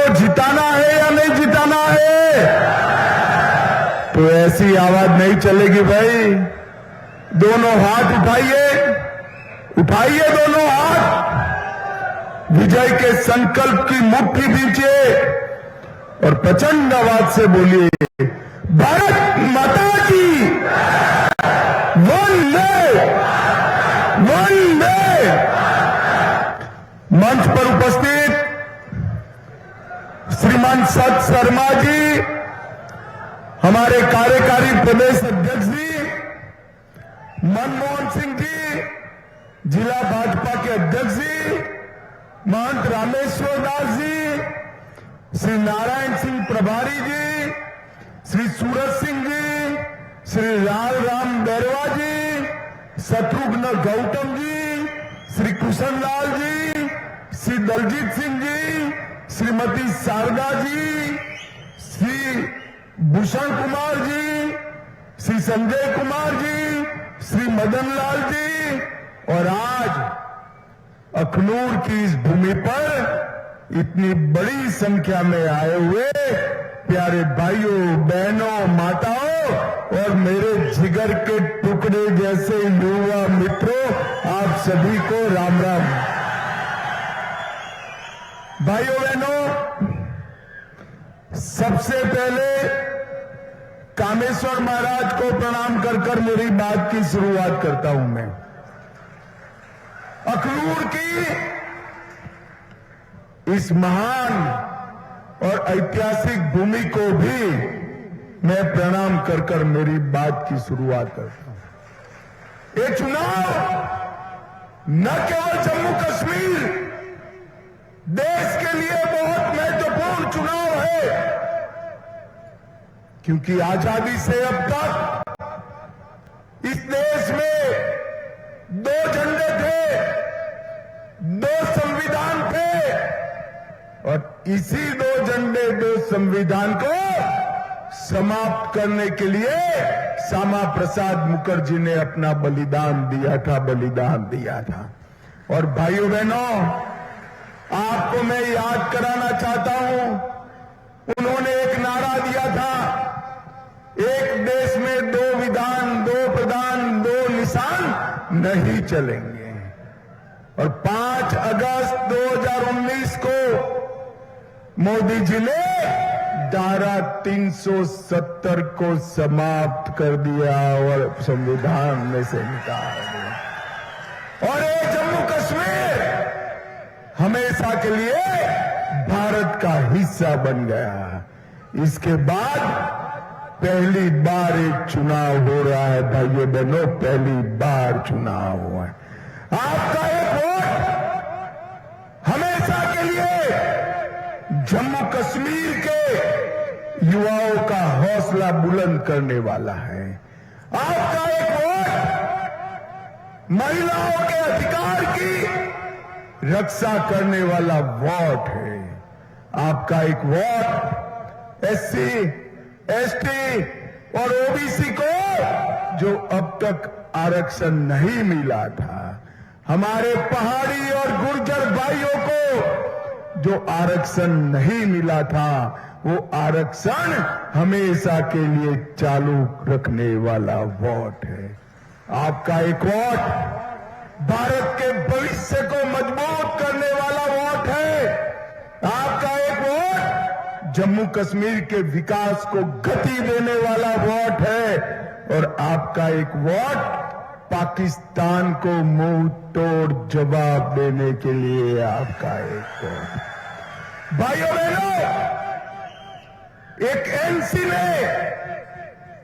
को जिताना है या नहीं जिताना है? तो ऐसी आवाज नहीं चलेगी भाई। दोनों हाथ उठाइए, उठाइए दोनों हाथ, विजय के संकल्प की मुट्ठी दीजिए और प्रचंड आवाज से बोलिए, भारत माता की वंदे वंदे। मंच पर उपस्थित श्रीमान सत शर्मा जी, हमारे कार्यकारी प्रदेश अध्यक्ष जी, मनमोहन सिंह जी, जिला भाजपा के अध्यक्ष जी, महंत रामेश्वर दास जी, श्री नारायण सिंह प्रभारी जी, श्री सूरज सिंह जी, श्री लाल राम बैरवा जी, शत्रुघ्न गौतम जी, श्री कुशन लाल जी, श्री दलजीत सिंह जी, श्रीमती शारदा जी, श्री भूषण कुमार जी, श्री संजय कुमार जी, श्री मदन लाल जी, और आज अखनूर की इस भूमि पर इतनी बड़ी संख्या में आए हुए प्यारे भाइयों, बहनों, माताओं और मेरे जिगर के टुकड़े जैसे युवा मित्रों, आप सभी को राम राम। भाइयों बहनों, सबसे पहले कामेश्वर महाराज को प्रणाम कर कर मेरी बात की शुरुआत करता हूं मैं। अखनूर की इस महान और ऐतिहासिक भूमि को भी मैं प्रणाम कर कर मेरी बात की शुरुआत करता हूं। ये चुनाव न केवल जम्मू कश्मीर, देश के लिए बहुत महत्वपूर्ण चुनाव है, क्योंकि आजादी से अब तक इस देश में दो झंडे थे, दो संविधान थे, और इसी दो झंडे, दो संविधान को समाप्त करने के लिए श्यामा प्रसाद मुखर्जी ने अपना बलिदान दिया था। और भाइयों बहनों, आपको मैं याद कराना चाहता हूं, उन्होंने एक नारा दिया था, एक देश में दो विधान, दो प्रधान, दो निशान नहीं चलेंगे। और 5 अगस्त 2019 को मोदी जी ने धारा 370 को समाप्त कर दिया और संविधान में से निकाल दिया। और ये जम्मू कश्मीर हमेशा के लिए भारत का हिस्सा बन गया। इसके बाद पहली बार एक चुनाव हो रहा है भाइयों बहनों, पहली बार चुनाव हुआ है। आपका एक वोट हमेशा के लिए जम्मू कश्मीर के युवाओं का हौसला बुलंद करने वाला है। आपका एक वोट महिलाओं के अधिकार की रक्षा करने वाला वोट है। आपका एक वोट एससी, एसटी और ओबीसी को, जो अब तक आरक्षण नहीं मिला था, हमारे पहाड़ी और गुर्जर भाइयों को जो आरक्षण नहीं मिला था, वो आरक्षण हमेशा के लिए चालू रखने वाला वोट है। आपका एक वोट भारत के भविष्य को मजबूत करने वाला वोट है। आपका एक वोट जम्मू कश्मीर के विकास को गति देने वाला वोट है। और आपका एक वोट पाकिस्तान को मुंह तोड़ जवाब देने के लिए आपका एक वोट। भाइयों बहनों, एक एनसी ने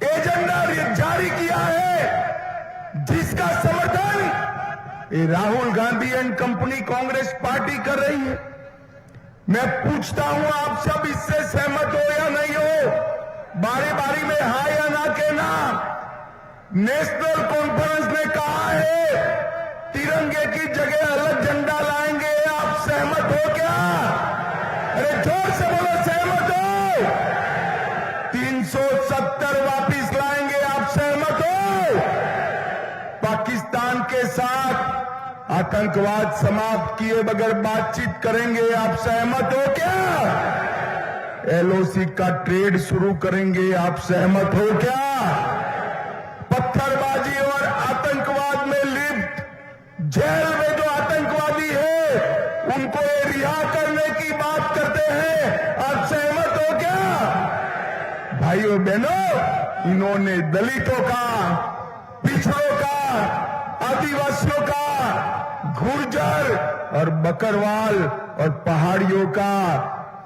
एजेंडा जारी किया है जिसका समर्थन ये Rahul Gandhi and company Congress party कर रही है। मैं पूछता हूं, आप सब इससे सहमत हो या नहीं हो? बारी बारी में हाँ या ना कहना। नेशनल कॉन्फ्रेंस ने कहा है तिरंगे की जगह अलग झंडा लाएंगे, आप सहमत हो क्या? अरे जोर से बोलो, सहमत हो? 370 वापिस लाएंगे, आप सहमत हो? पाकिस्तान के साथ आतंकवाद समाप्त किए बगैर बातचीत करेंगे, आप सहमत हो क्या? एलओसी का ट्रेड शुरू करेंगे। आप सहमत हो क्या? पत्थरबाजी और आतंकवाद में लिप्त जेल में जो आतंकवादी है उनको ये रिहा करने की बात करते हैं। आप सहमत हो क्या? भाइयों बहनों, इन्होंने दलितों का, पिछड़ों का, आदिवासियों का, गुर्जर और बकरवाल और पहाड़ियों का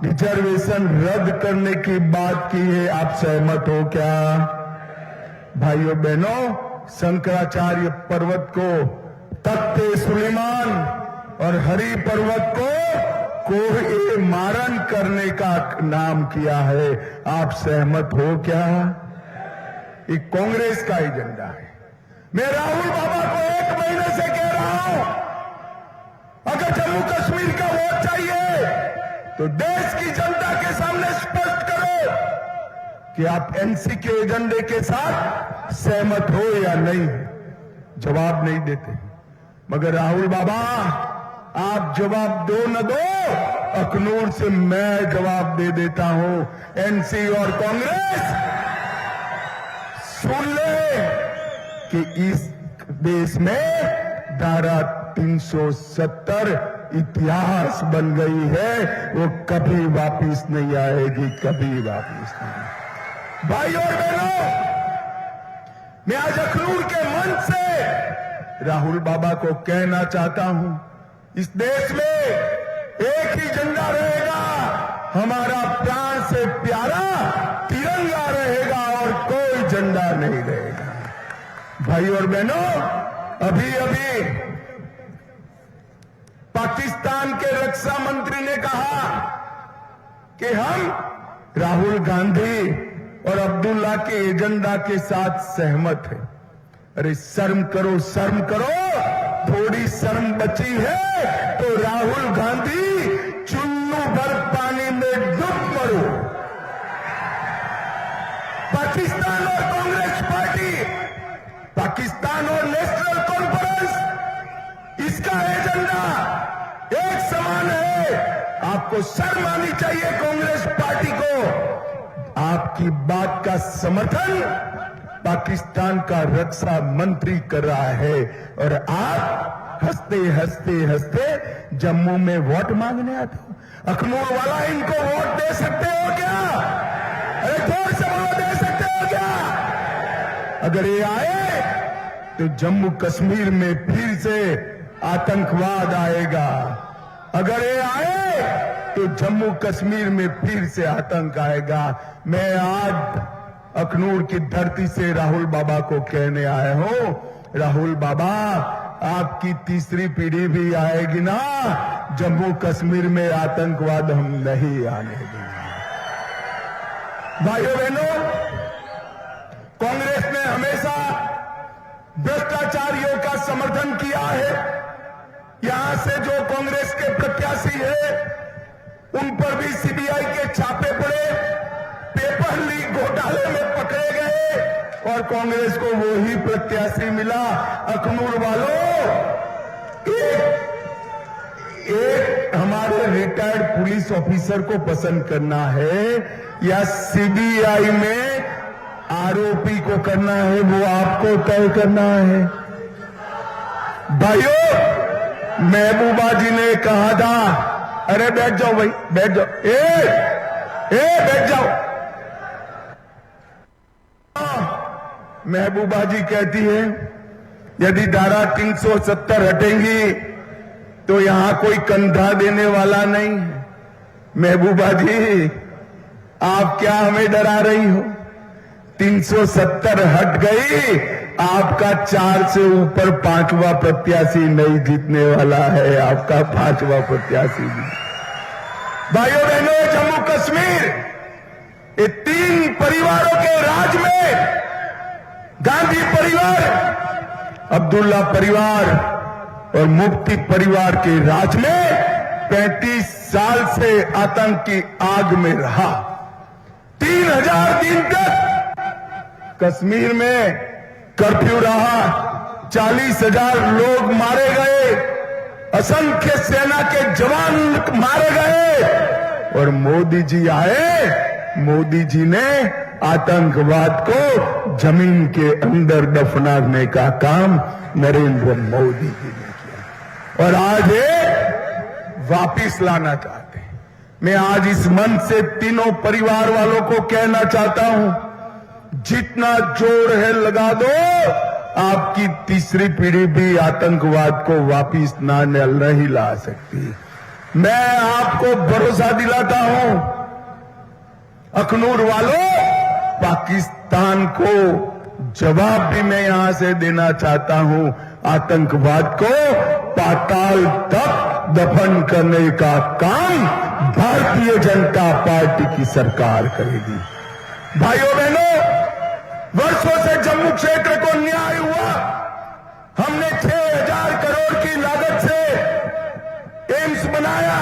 रिजर्वेशन रद्द करने की बात की है। आप सहमत हो क्या? भाइयों बहनों, शंकराचार्य पर्वत को तख्ते सुलेमान और हरि पर्वत को कोहे मारन करने का नाम किया है। आप सहमत हो क्या? ये कांग्रेस का एजेंडा है। मैं राहुल बाबा को 1 महीने से कह रहा हूं, अगर जम्मू कश्मीर का वोट चाहिए तो देश की जनता के सामने स्पष्ट करो कि आप एनसी के एजेंडे के साथ सहमत हो या नहीं। जवाब नहीं देते। मगर राहुल बाबा, आप जवाब दो न दो, अखनूर से मैं जवाब दे देता हूं। एनसी और कांग्रेस सुन ले कि इस देश में धारा 370 इतिहास बन गई है, वो कभी वापिस नहीं आएगी, कभी वापिस नहीं। भाइयों और बहनों, मैं आज अखनूर के मंच से राहुल बाबा को कहना चाहता हूं, इस देश में एक ही झंडा रहेगा, हमारा प्राण से प्यारा तिरंगा रहेगा और कोई झंडा नहीं रहेगा। भाइयों और बहनों, अभी अभी पाकिस्तान के रक्षा मंत्री ने कहा कि हम राहुल गांधी और अब्दुल्ला के एजेंडा के साथ सहमत हैं। अरे शर्म करो, शर्म करो, थोड़ी शर्म बची है तो राहुल गांधी चुन्नू भर पानी में डूब मरो। पाकिस्तान और कांग्रेस पार्टी, पाकिस्तान और नेशनल कॉन्फ्रेंस, इसका एजेंडा एक समान है। आपको शर्म आनी चाहिए कांग्रेस पार्टी को। आपकी बात का समर्थन पाकिस्तान का रक्षा मंत्री कर रहा है और आप हंसते हंसते हंसते जम्मू में वोट मांगने आते हो। अखनूर वाला इनको वोट दे सकते हो क्या? अरे जोर से वोट दे सकते हो क्या? अगर ये आए तो जम्मू कश्मीर में फिर से आतंकवाद आएगा। अगर ये आए तो जम्मू कश्मीर में फिर से आतंक आएगा। मैं आज अखनूर की धरती से राहुल बाबा को कहने आया हूं, राहुल बाबा, आपकी तीसरी पीढ़ी भी आएगी ना, जम्मू कश्मीर में आतंकवाद हम नहीं आने देंगे। भाइयों बहनों, कांग्रेस ने हमेशा भ्रष्टाचारियों का समर्थन किया है। यहां से जो कांग्रेस के प्रत्याशी है उन पर भी सीबीआई के छापे पड़े, पेपर लीक घोटाले में पकड़े गए और कांग्रेस को वही प्रत्याशी मिला। अखनूर वालों, एक हमारे रिटायर्ड पुलिस ऑफिसर को पसंद करना है या सीबीआई में आरोपी को करना है, वो आपको तय करना है। भाइयों, महबूबा जी ने कहा था, अरे बैठ जाओ भाई, बैठ जाओ, बैठ जाओ। महबूबा जी कहती है यदि धारा 370 हटेंगी तो यहां कोई कंधा देने वाला नहीं है। महबूबा जी, आप क्या हमें डरा रही हो? 370 हट गई, आपका 4 से ऊपर 5वां प्रत्याशी नहीं जीतने वाला है। आपका 5वां प्रत्याशी भी। भाइयों बहनों, जम्मू कश्मीर ये 3 परिवारों के राज में, गांधी परिवार, अब्दुल्ला परिवार और मुफ्ती परिवार के राज में 35 साल से आतंक की आग में रहा। 3000 दिन तक कश्मीर में कर्फ्यू रहा, 40,000 लोग मारे गए, असंख्य सेना के जवान मारे गए, और मोदी जी आए, मोदी जी ने आतंकवाद को जमीन के अंदर दफनाने का काम नरेंद्र मोदी जी ने किया और आज ये वापिस लाना चाहते हैं। मैं आज इस मंच से तीनों परिवार वालों को कहना चाहता हूं, जितना जोर है लगा दो, आपकी तीसरी पीढ़ी भी आतंकवाद को वापिस नहीं ला सकती। मैं आपको भरोसा दिलाता हूं, अखनूर वालों, पाकिस्तान को जवाब भी मैं यहां से देना चाहता हूं। आतंकवाद को पाताल तक दफन करने का काम भारतीय जनता पार्टी की सरकार करेगी। भाइयों बहनों, वर्षों से जम्मू क्षेत्र को न्याय हुआ। हमने 6,000 करोड़ की लागत से एम्स बनाया,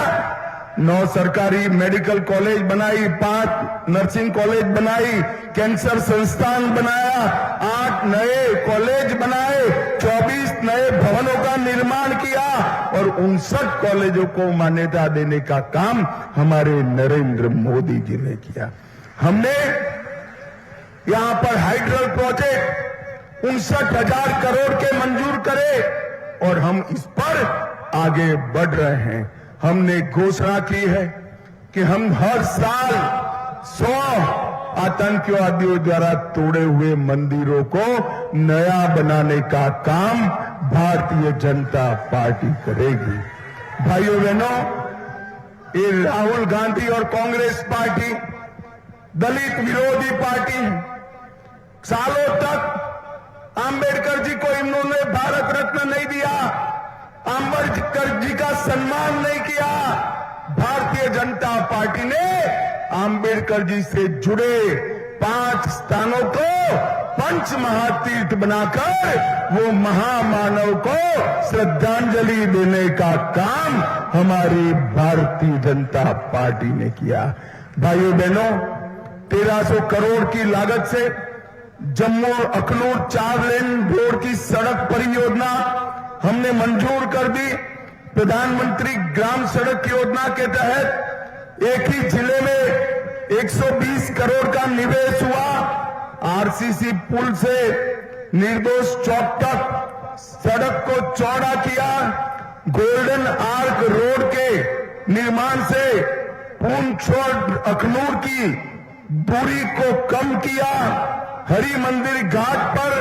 9 सरकारी मेडिकल कॉलेज बनाई, 5 नर्सिंग कॉलेज बनाई, कैंसर संस्थान बनाया, 8 नए कॉलेज बनाए, 24 नए भवनों का निर्माण किया और 59 कॉलेजों को मान्यता देने का काम हमारे नरेंद्र मोदी जी ने किया। हमने यहां पर हाइड्रल प्रोजेक्ट 59,000 करोड़ के मंजूर करे और हम इस पर आगे बढ़ रहे हैं। हमने घोषणा की है कि हम हर साल 100 आतंकवादियों द्वारा तोड़े हुए मंदिरों को नया बनाने का काम भारतीय जनता पार्टी करेगी। भाइयों बहनों, ये राहुल गांधी और कांग्रेस पार्टी दलित विरोधी पार्टी है। सालों तक आंबेडकर जी को इन्होंने भारत रत्न नहीं दिया, आंबेडकर जी का सम्मान नहीं किया। भारतीय जनता पार्टी ने आंबेडकर जी से जुड़े 5 स्थानों को पंच महातीर्थ बनाकर वो महामानव को श्रद्धांजलि देने का काम हमारी भारतीय जनता पार्टी ने किया। भाइयों बहनों, 1300 करोड़ की लागत से जम्मू अखनूर 4 लेन रोड की सड़क परियोजना हमने मंजूर कर दी। प्रधानमंत्री ग्राम सड़क योजना के तहत एक ही जिले में 120 करोड़ का निवेश हुआ। आरसीसी पुल से निर्दोष चौक तक सड़क को चौड़ा किया। गोल्डन आर्क रोड के निर्माण से पूंछ अखनूर की दूरी को कम किया। हरि मंदिर घाट पर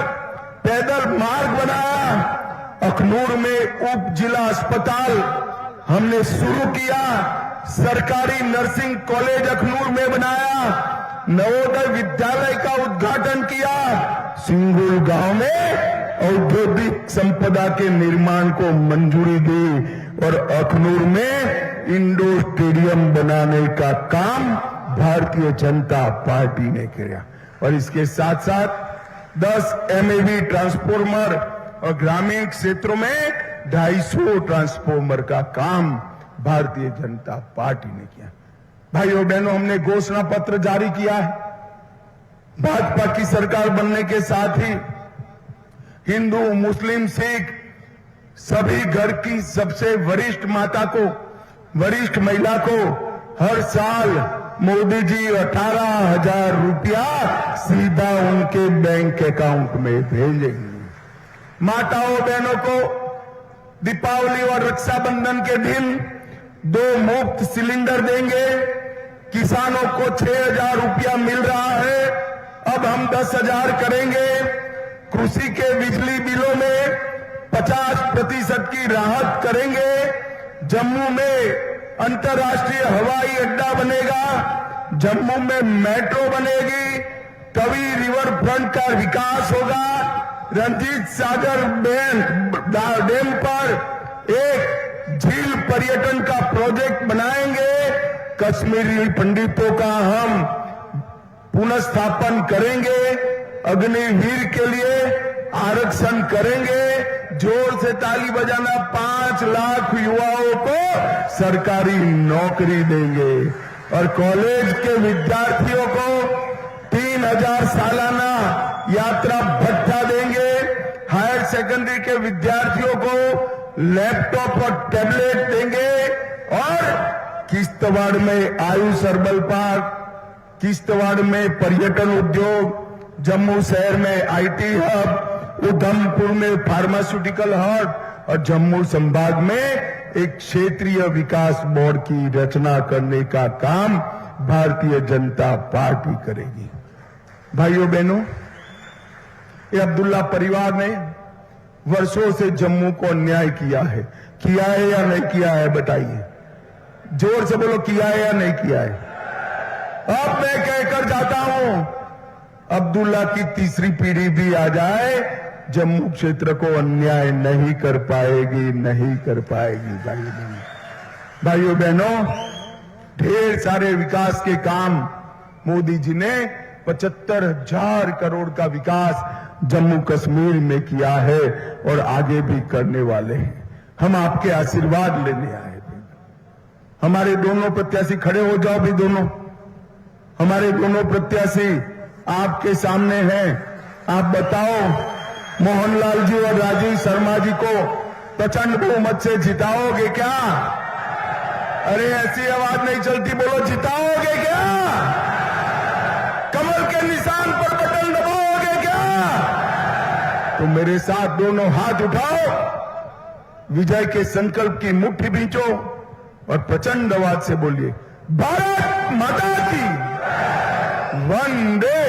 पैदल मार्ग बनाया। अखनूर में उप जिला अस्पताल हमने शुरू किया। सरकारी नर्सिंग कॉलेज अखनूर में बनाया। नवोदय विद्यालय का उद्घाटन किया। सिंगुल गांव में औद्योगिक संपदा के निर्माण को मंजूरी दी और अखनूर में इंडोर स्टेडियम बनाने का काम भारतीय जनता पार्टी ने किया। और इसके साथ साथ 10 MAV ट्रांसफॉर्मर और ग्रामीण क्षेत्रों में 250 ट्रांसफॉर्मर का काम भारतीय जनता पार्टी ने किया। भाइयों बहनों, हमने घोषणा पत्र जारी किया है। भाजपा की सरकार बनने के साथ ही हिंदू, मुस्लिम, सिख सभी घर की सबसे वरिष्ठ माता को, वरिष्ठ महिला को हर साल मोदी जी 18,000 रुपया सीधा उनके बैंक अकाउंट में भेजेंगे। माताओं बहनों को दीपावली और रक्षाबंधन के दिन 2 मुफ्त सिलेंडर देंगे। किसानों को 6,000 रुपया मिल रहा है, अब हम 10,000 करेंगे। कृषि के बिजली बिलों में 50% की राहत करेंगे। जम्मू में अंतर्राष्ट्रीय हवाई अड्डा बनेगा। जम्मू में मेट्रो बनेगी। तवी रिवर फ्रंट का विकास होगा। रंजीत सागर डैम पर एक झील पर्यटन का प्रोजेक्ट बनाएंगे। कश्मीरी पंडितों का हम पुनर्स्थापन करेंगे। अग्निवीर के लिए आरक्षण करेंगे। जोर से ताली बजाना। 5 लाख युवाओं को सरकारी नौकरी देंगे और कॉलेज के विद्यार्थियों को 3,000 सालाना यात्रा भत्ता देंगे। हायर सेकेंडरी के विद्यार्थियों को लैपटॉप और टैबलेट देंगे और किश्तवाड़ में आयुष हर्बल पार्क, किश्तवाड़ में पर्यटन उद्योग, जम्मू शहर में आईटी हब, उधमपुर में फार्मास्यूटिकल हब और जम्मू संभाग में एक क्षेत्रीय विकास बोर्ड की रचना करने का काम भारतीय जनता पार्टी करेगी। भाइयों बहनों, ये अब्दुल्ला परिवार ने वर्षों से जम्मू को अन्याय किया है या नहीं किया है? बताइए, जोर से बोलो, किया है या नहीं किया है? अब मैं कहकर जाता हूं, अब्दुल्ला की तीसरी पीढ़ी भी आ जाए, जम्मू क्षेत्र को अन्याय नहीं कर पाएगी, नहीं कर पाएगी। भाइयों बहनों, ढेर सारे विकास के काम मोदी जी ने 75,000 करोड़ का विकास जम्मू कश्मीर में किया है और आगे भी करने वाले हैं। हम आपके आशीर्वाद लेने आए थे। हमारे दोनों प्रत्याशी खड़े हो जाओ भी, दोनों हमारे दोनों प्रत्याशी आपके सामने हैं। आप बताओ, मोहनलाल जी और राजीव शर्मा जी को प्रचंड बहुमत से जिताओगे क्या? अरे ऐसी आवाज नहीं चलती, बोलो जिताओगे क्या? कमल के निशान पर बटन दबाओगे क्या? तो मेरे साथ दोनों हाथ उठाओ, विजय के संकल्प की मुट्ठी बींचो और प्रचंड आवाज से बोलिए, भारत माता की वंदे